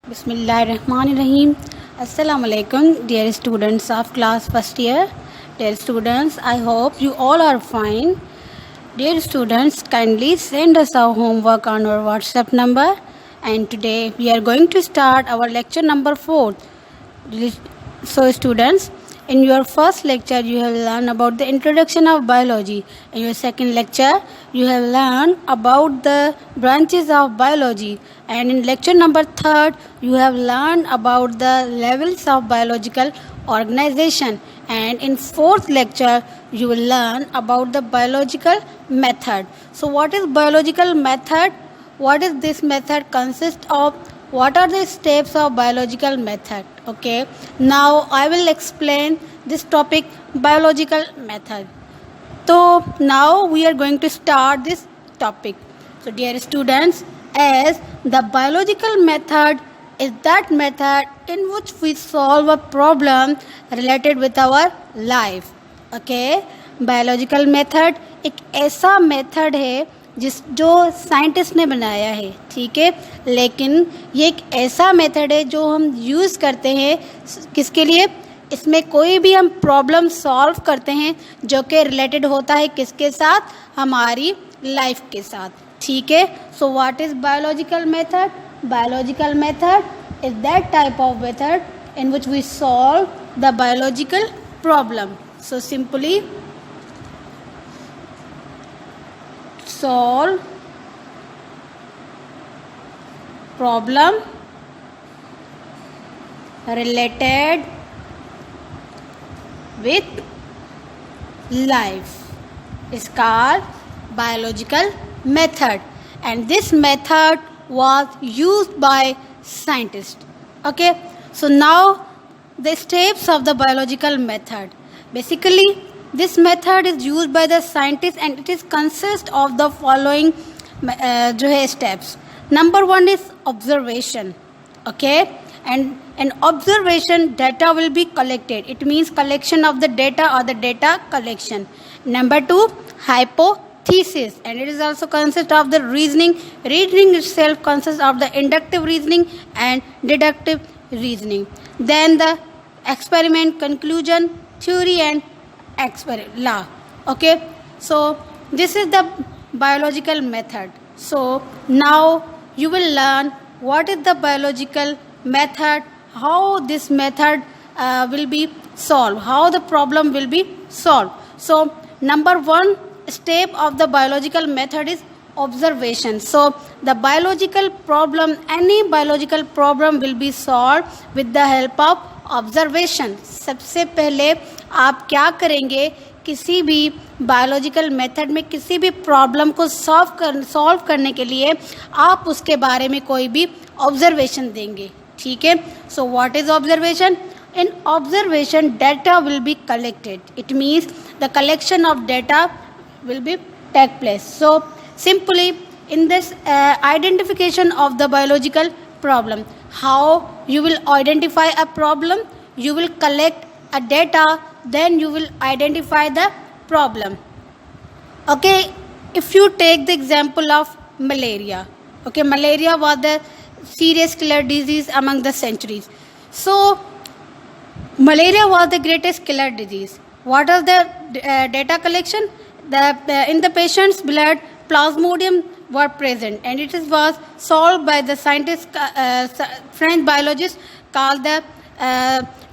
Bismillahirrahmanirrahim. Assalamu alaikum, dear students of class first year. Dear students, I hope you all are fine. Dear students, kindly send us our homework on our WhatsApp number. And today we are going to start our lecture number 4. So students, in your first lecture you have learned about the introduction of biology. In your second lecture you have learned about the branches of biology, and in lecture number 3 you have learned about the levels of biological organization, and in fourth lecture you will learn about the biological method. So what is biological method? What is this method consist of? What are the steps of biological method? Okay, now I will explain this topic, biological method. So now we are going to start this topic. So dear students, as the biological method is that method in which we solve a problem related with our life. Okay, biological method एक ऐसा method है जो scientist ने बनाया है, ठीक है, लेकिन ये एक ऐसा मेथड है जो हम यूज़ करते हैं किसके लिए? इसमें कोई भी हम प्रॉब्लम सॉल्व करते हैं जो कि रिलेटेड होता है किसके साथ? हमारी लाइफ के साथ, ठीक है. So what is biological method? Biological method is that type of method in which we solve the biological problem. So simply solve problem related with life is called biological method, and this method was used by scientists. Okay, so now the steps of the biological method. Basically this method is used by the scientists and it is consist of the following जो है steps. Number 1 is observation. Okay, and an observation data will be collected. It means collection of the data or the data collection. Number 2, hypothesis, and it is also consist of the reasoning. Reasoning itself consists of the inductive reasoning and deductive reasoning. Then the experiment, conclusion, theory and law. Okay, so this is the biological method. So now you will learn what is the biological method, how this method will be solved, how the problem will be solved. So number 1 step of the biological method is observation. So the biological problem, any biological problem will be solved with the help of observation. सबसे पहले आप क्या करेंगे? किसी भी biological method में किसी भी प्रॉब्लम को सॉल्व करने के लिए आप उसके बारे में कोई भी ऑब्जर्वेशन देंगे, ठीक है. So what is observation? In observation data will be collected. It means the collection of data will be take place. So simply in this identification of the biological problem, how you will identify a problem? You will collect a data, then you will identify the problem. Okay, if you take the example of malaria. Okay, malaria was the serious killer disease among the centuries. So malaria was the greatest killer disease. What are the data collection? In the patient's blood plasmodium were present, and it was solved by the scientist, French biologist called the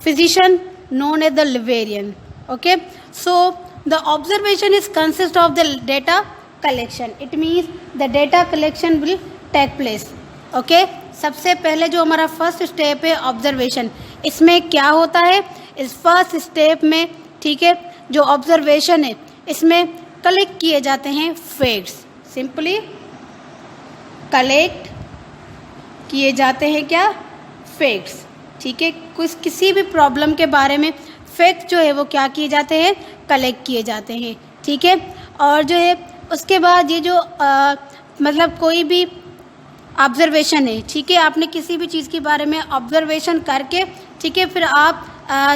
physician known as the Leverian. Okay, so the observation is consist of the data collection. It means the data collection will take place. Okay, सबसे पहले जो हमारा first step है observation, इसमें क्या होता है? इस फर्स्ट स्टेप में, ठीक है, जो ऑब्जर्वेशन है इसमें कलेक्ट किए जाते हैं फैक्ट्स. सिंपली कलेक्ट किए जाते हैं क्या? फैक्ट्स, ठीक है. किसी भी प्रॉब्लम के बारे में फैक्ट जो है वो क्या किए जाते हैं? कलेक्ट किए जाते हैं, ठीक है. और जो है उसके बाद ये जो मतलब कोई भी ऑब्जर्वेशन है, ठीक है, आपने किसी भी चीज़ के बारे में ऑब्जर्वेशन करके, ठीक है, फिर आप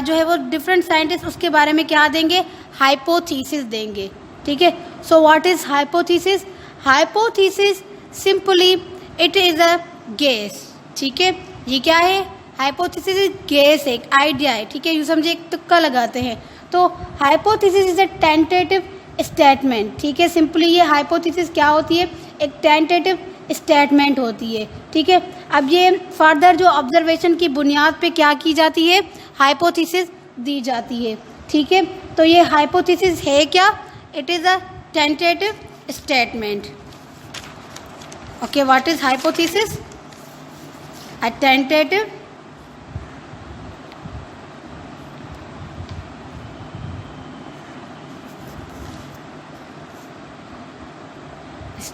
जो है वो डिफरेंट साइंटिस्ट उसके बारे में क्या देंगे? हाइपोथेसिस देंगे, ठीक है. So what is hypothesis? Hypothesis simply it is a guess, ठीक है. ये क्या है? हाइपोथेसिस गैस है, एक आइडिया है, ठीक है, यूँ समझे, एक तुक्का लगाते हैं। तो hypothesis is a tentative statement, ठीक है। सिंपली ये हाइपोथेसिस क्या होती है? एक टेंटेटिव स्टेटमेंट होती है, ठीक है। अब ये फर्दर जो ऑब्जर्वेशन की बुनियाद पे क्या की जाती है? हाइपोथेसिस दी जाती है, ठीक है। तो ये हाइपोथेसिस है क्या? It is a tentative statement. Okay, what is hypothesis? A tentative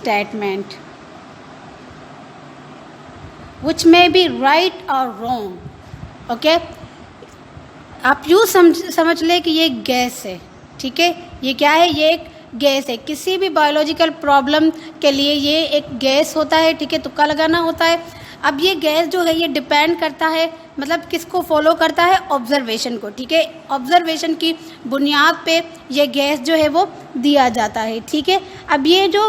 statement which may be right or wrong. Okay, आप यूँ समझ ले कि ये गैस है, ठीक है। ये क्या है? ये एक गैस है। किसी भी बायोलॉजिकल प्रॉब्लम के लिए ये एक गैस होता है, ठीक है, तुक्का लगाना होता है। अब ये गैस जो है ये डिपेंड करता है, मतलब किसको फॉलो करता है? ऑब्जर्वेशन को, ठीक है। ऑब्जर्वेशन की बुनियाद पे ये गैस जो है वो दिया जाता है, ठीक है। अब ये जो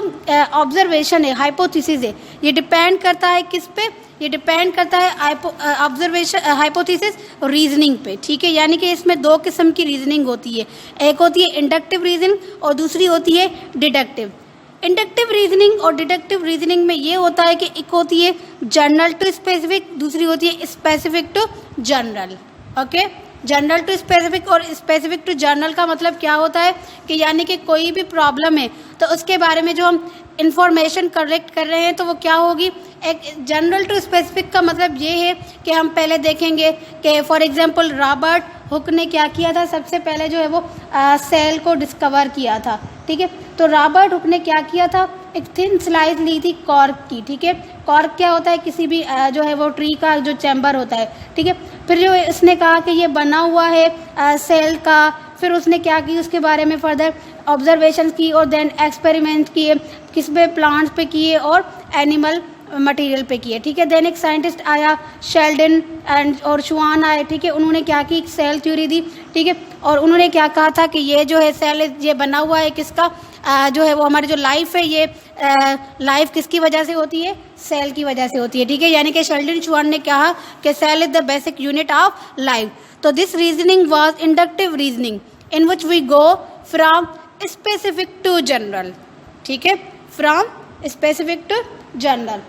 ऑब्जर्वेशन है, हाइपोथेसिस है, ये डिपेंड करता है किस पे? ये डिपेंड करता है ऑब्जर्वेशन हाइपोथेसिस रीजनिंग पे, ठीक है। यानी कि इसमें दो किस्म की रीजनिंग होती है, एक होती है इंडक्टिव रीजनिंग और दूसरी होती है डिडक्टिव। इंडक्टिव रीजनिंग और डिडक्टिव रीजनिंग में ये होता है कि एक होती है जनरल टू स्पेसिफिक, दूसरी होती है specific to general. Okay, general to specific और स्पेसिफिक टू जनरल का मतलब क्या होता है कि यानी कि कोई भी प्रॉब्लम है तो उसके बारे में जो हम इंफॉर्मेशन कलेक्ट कर रहे हैं तो वो क्या होगी? एक जनरल टू स्पेसिफिक का मतलब ये है कि हम पहले देखेंगे कि फॉर एग्जांपल रॉबर्ट हुक ने क्या किया था? सबसे पहले जो है वो सेल को डिस्कवर किया था, ठीक है। तो रॉबर्ट हुक ने क्या किया था? एक थिन स्लाइस ली थी कॉर्क की, ठीक है। कॉर्क क्या होता है? किसी भी जो है वो ट्री का जो चैम्बर होता है, ठीक है। फिर जो उसने कहा कि ये बना हुआ है सेल का, फिर उसने क्या की? उसके बारे में फर्दर ऑब्जर्वेशन की और देन एक्सपेरिमेंट किए, किस पे? प्लांट्स पे किए और एनिमल मटेरियल पे किए, ठीक है। देन एक साइंटिस्ट आया, शेल्डन एंड और शुआन आए, ठीक है। उन्होंने क्या की? एक सेल थ्योरी दी, ठीक है। और उन्होंने क्या कहा था कि ये जो है सेल ये बना हुआ है किसका? जो है वो हमारी जो लाइफ है, ये लाइफ किसकी वजह से होती है? सेल की वजह से होती है, ठीक है। यानी कि शेल्डन शुआन ने कहा कि cell is the basic unit of life. तो this reasoning was inductive reasoning in which we go from specific to general, ठीक है, from specific to general.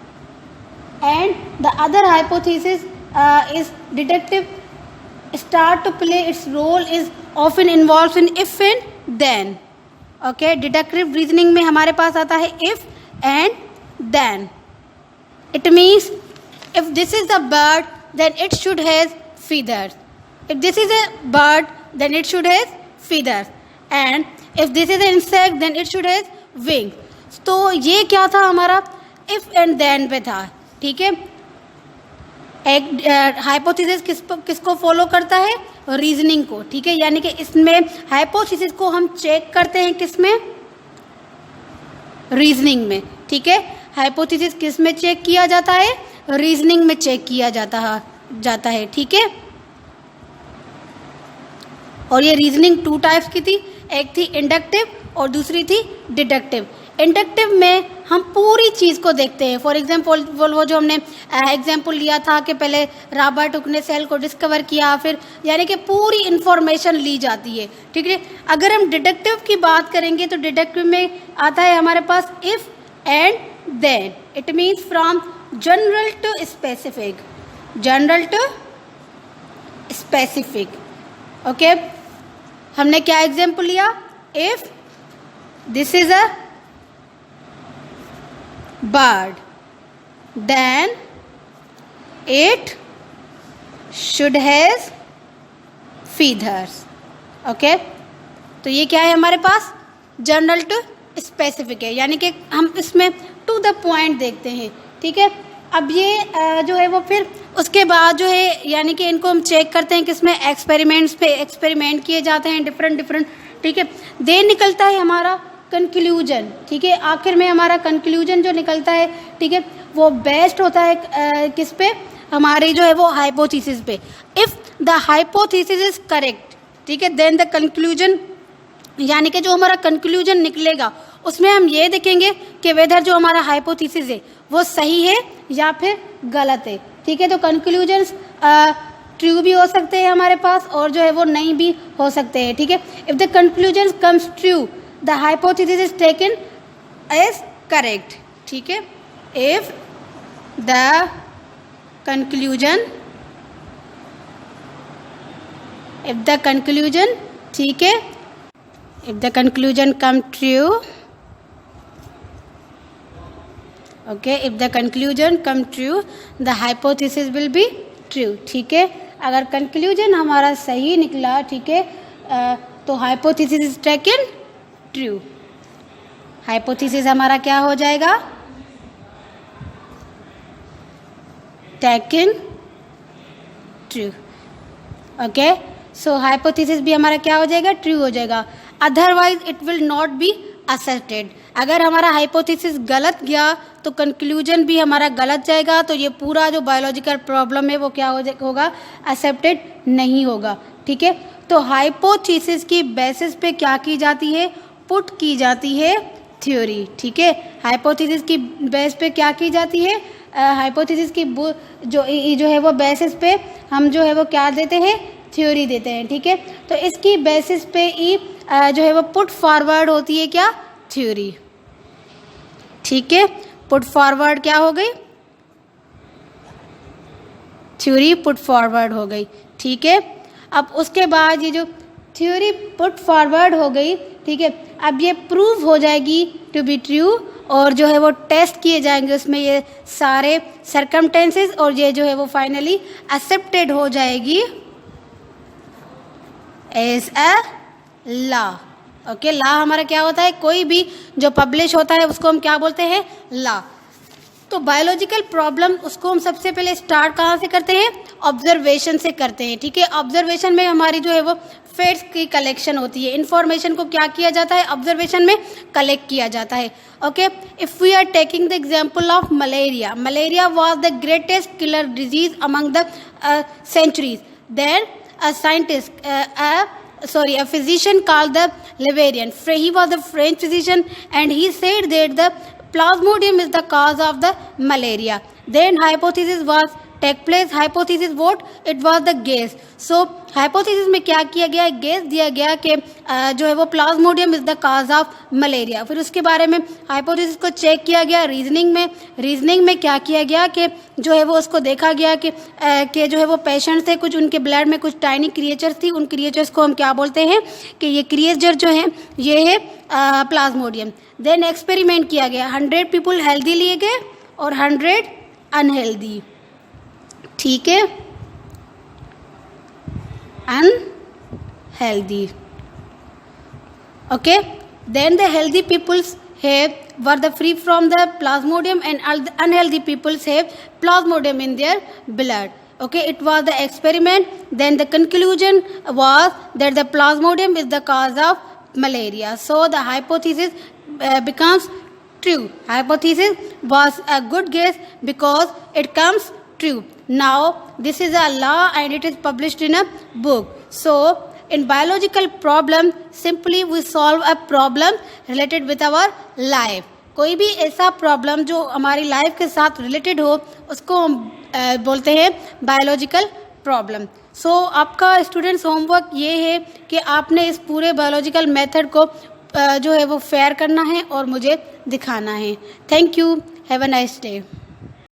And the other hypothesis is deductive start to play its role is often involves in if and then. Okay, deductive reasoning में हमारे पास आता है if and then. It means if this is a bird then it should have feathers. If this is a bird then it should have feathers. And if this is an insect then it should have wings. तो ये क्या था? हमारा if and then पे था, ठीक है। एक हाइपोथेसिस किसको फॉलो करता है? रीजनिंग को, ठीक है। यानी कि इसमें हाइपोथेसिस को हम चेक करते हैं किसमें? रीजनिंग में, ठीक है। हाइपोथेसिस किस में चेक किया जाता है? रीजनिंग में चेक किया जाता है, ठीक है। और ये रीजनिंग टू टाइप्स की थी, एक थी इंडक्टिव और दूसरी थी डिडक्टिव। इंडक्टिव में हम पूरी चीज़ को देखते हैं। फॉर एग्जांपल वो जो हमने एग्जांपल लिया था कि पहले रॉबर्ट हुक ने सेल को डिस्कवर किया, फिर यानी कि पूरी इंफॉर्मेशन ली जाती है, ठीक है। अगर हम डिडक्टिव की बात करेंगे तो डिडक्टिव में आता है हमारे पास if and then. It means from general to specific, general to specific. Okay, हमने क्या एग्जांपल लिया? If this is a bird then it should have feathers. Okay, तो ये क्या है हमारे पास? जनरल टू स्पेसिफिक है, यानी कि हम इसमें टू द पॉइंट देखते हैं, ठीक है। अब ये जो है वो फिर उसके बाद जो है यानी कि इनको हम चेक करते हैं किसमें? एक्सपेरिमेंट्स पे एक्सपेरिमेंट किए जाते हैं डिफरेंट, ठीक है। दे निकलता है हमारा कंक्लूजन, ठीक है। आखिर में हमारा कंक्लूजन जो निकलता है, ठीक है, वो बेस्ड होता है किस पे? हमारी जो है वो हाइपोथेसिस पे। If the hypothesis is correct, ठीक है, देन द कंक्लूजन, यानी कि जो हमारा कंक्लूजन निकलेगा उसमें हम ये देखेंगे कि वेदर जो हमारा हाइपोथेसिस है वो सही है या फिर गलत है, ठीक है। तो कंक्लूजन्स ट्रू भी हो सकते हैं हमारे पास और जो है वो नहीं भी हो सकते हैं, ठीक है। If the conclusion comes true the hypothesis is taken as correct, ठीक है। इफ द कंक्लूजन ठीक है, if the conclusion come true, okay, if the conclusion come true the hypothesis will be true, ठीक है। अगर कंक्लूजन हमारा सही निकला, ठीक है, तो hypothesis is taken true, hypothesis हमारा क्या हो जाएगा, टेकन ट्रू, ओके। सो हाइपोथेसिस भी हमारा क्या हो जाएगा, ट्रू हो जाएगा। Otherwise it will not be accepted. अगर हमारा हाइपोथेसिस गलत गया तो कंक्लूजन भी हमारा गलत जाएगा, तो ये पूरा जो बायोलॉजिकल प्रॉब्लम है वो क्या होगा, एक्सेप्टेड नहीं होगा, ठीक है। तो हाइपोथेसिस की बेसिस पे क्या की जाती है, पुट की जाती है थ्योरी, ठीक है। हाइपोथेसिस की बेस पे क्या की जाती है, हाइपोथेसिस की जो है वो बेसिस पे हम जो है वो क्या देते हैं, थ्योरी देते हैं, ठीक है। तो इसकी बेसिस पे ही जो है वो पुट फॉरवर्ड होती है क्या, थ्योरी, ठीक है। पुट फॉरवर्ड क्या हो गई, थ्योरी पुट फॉरवर्ड हो गई, ठीक है। अब उसके बाद ये जो थ्योरी पुट फॉरवर्ड हो गई, ठीक है, अब ये प्रूव हो जाएगी टू बी ट्रू और जो है वो टेस्ट किए जाएंगे उसमें ये सारे सर्कमटेंसेस और ये जो है वो फाइनली एक्सेप्टेड हो जाएगी as a law, okay. Law हमारा क्या होता है, कोई भी जो पब्लिश होता है उसको हम क्या बोलते हैं, लॉ। तो बायोलॉजिकल प्रॉब्लम उसको हम सबसे पहले स्टार्ट कहाँ से करते हैं, ऑब्जर्वेशन से करते हैं, ठीक है। ऑब्जर्वेशन में हमारी जो है वो फैक्ट्स की कलेक्शन होती है, इन्फॉर्मेशन को क्या किया जाता है, ऑब्जर्वेशन में कलेक्ट किया जाता है, okay. If we are taking the example of malaria, malaria was the greatest killer disease among the centuries. Then a scientist, a physician called the Leverian. He was a French physician and he said that the plasmodium is the cause of the malaria. Then hypothesis was take place. Hypothesis what? It was the gas. So hypothesis में क्या किया गया, gas दिया गया कि जो है वो Plasmodium is the cause of malaria. फिर उसके बारे में हाइपोथेसिस को चेक किया गया रीजनिंग में क्या किया गया कि जो है वो उसको देखा गया कि जो है वो पेशेंट थे, कुछ उनके ब्लड में कुछ टाइनी क्रिएचर्स थी, उन क्रिएचर्स को हम क्या बोलते हैं कि ये क्रिएचर जो है ये है प्लाज्मोडियम। देन एक्सपेरिमेंट किया गया, 100 पीपल हेल्दी लिए गए और 100 अनहेल्दी, ठीक है, unhealthy, okay. Then the healthy peoples were the free from the plasmodium and the unhealthy peoples have plasmodium in their blood, okay. It was the experiment. Then the conclusion was that the plasmodium is the cause of malaria. So the hypothesis becomes true. Hypothesis was a good guess because it comes true. Now this is a law and it is published in a book. So in biological problem simply we solve a problem related with our life. कोई भी ऐसा problem जो हमारी life के साथ related हो उसको हम बोलते हैं बायोलॉजिकल प्रॉब्लम। सो आपका स्टूडेंट्स होमवर्क ये है कि आपने इस पूरे बायोलॉजिकल मेथड को जो है वो फेयर करना है और मुझे दिखाना है। Thank you, have a nice day.